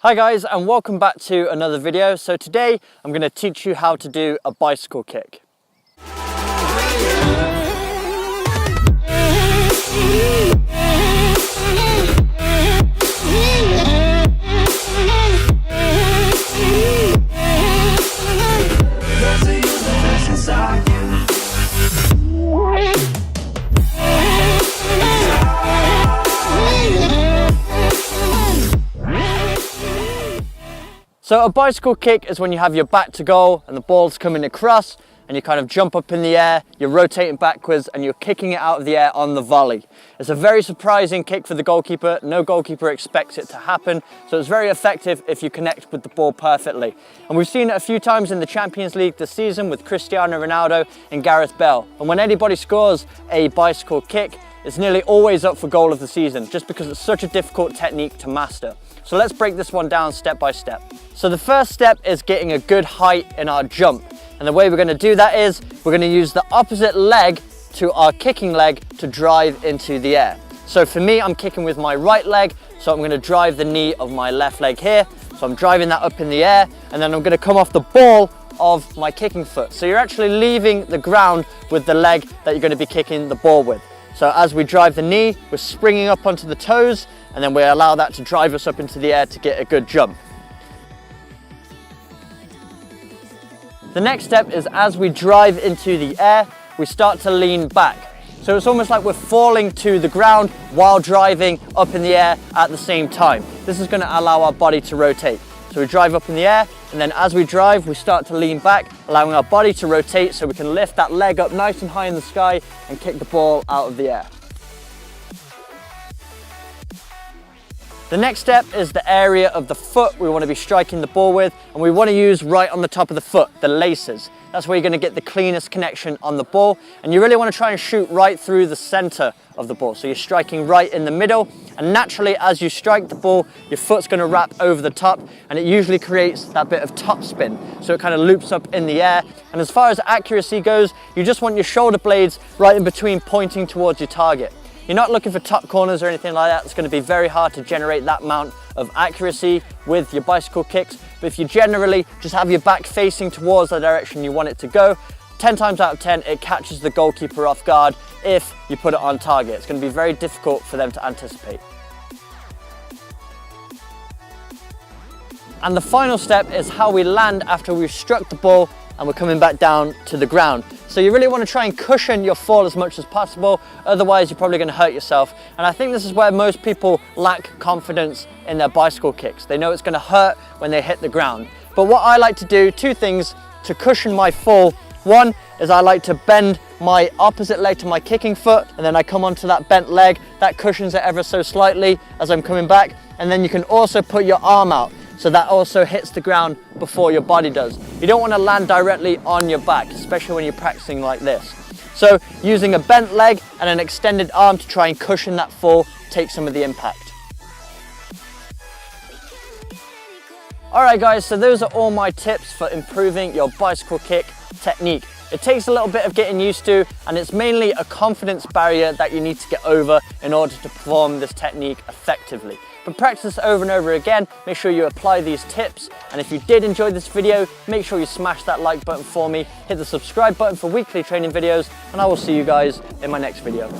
Hi guys, and welcome back to another video. So today I'm going to teach you how to do a bicycle kick. So a bicycle kick is when you have your back to goal and the ball's coming across and you kind of jump up in the air, you're rotating backwards and you're kicking it out of the air on the volley. It's a very surprising kick for the goalkeeper. No goalkeeper expects it to happen, so it's very effective if you connect with the ball perfectly. And we've seen it a few times in the Champions League this season with Cristiano Ronaldo and Gareth Bale. And when anybody scores a bicycle kick, it's nearly always up for goal of the season, just because it's such a difficult technique to master. So let's break this one down step by step. So the first step is getting a good height in our jump. And the way we're going to do that is we're going to use the opposite leg to our kicking leg to drive into the air. So for me, I'm kicking with my right leg, so I'm going to drive the knee of my left leg here. So I'm driving that up in the air, and then I'm going to come off the ball of my kicking foot. So you're actually leaving the ground with the leg that you're going to be kicking the ball with. So as we drive the knee, we're springing up onto the toes, and then we allow that to drive us up into the air to get a good jump. The next step is as we drive into the air, we start to lean back. So it's almost like we're falling to the ground while driving up in the air at the same time. This is going to allow our body to rotate. So we drive up in the air, and then as we drive, we start to lean back, allowing our body to rotate so we can lift that leg up nice and high in the sky and kick the ball out of the air. The next step is the area of the foot we want to be striking the ball with, and we want to use right on the top of the foot, the laces. That's where you're going to get the cleanest connection on the ball, and you really want to try and shoot right through the center of the ball. So you're striking right in the middle, and naturally as you strike the ball, your foot's going to wrap over the top, and it usually creates that bit of top spin. So it kind of loops up in the air, and as far as accuracy goes, you just want your shoulder blades right in between pointing towards your target. You're not looking for top corners or anything like that. It's going to be very hard to generate that amount of accuracy with your bicycle kicks. But if you generally just have your back facing towards the direction you want it to go, 10 times out of 10, it catches the goalkeeper off guard if you put it on target. It's going to be very difficult for them to anticipate. And the final step is how we land after we've struck the ball and we're coming back down to the ground. So you really want to try and cushion your fall as much as possible, otherwise you're probably going to hurt yourself. And I think this is where most people lack confidence in their bicycle kicks. They know it's going to hurt when they hit the ground. But what I like to do, two things to cushion my fall. One is I like to bend my opposite leg to my kicking foot, and then I come onto that bent leg. That cushions it ever so slightly as I'm coming back. And then you can also put your arm out, so that also hits the ground before your body does. You don't want to land directly on your back, especially when you're practicing like this. So using a bent leg and an extended arm to try and cushion that fall, take some of the impact. Alright guys, so those are all my tips for improving your bicycle kick technique. It takes a little bit of getting used to, and it's mainly a confidence barrier that you need to get over in order to perform this technique effectively. But practice over and over again, make sure you apply these tips, and if you did enjoy this video, make sure you smash that like button for me, hit the subscribe button for weekly training videos, and I will see you guys in my next video.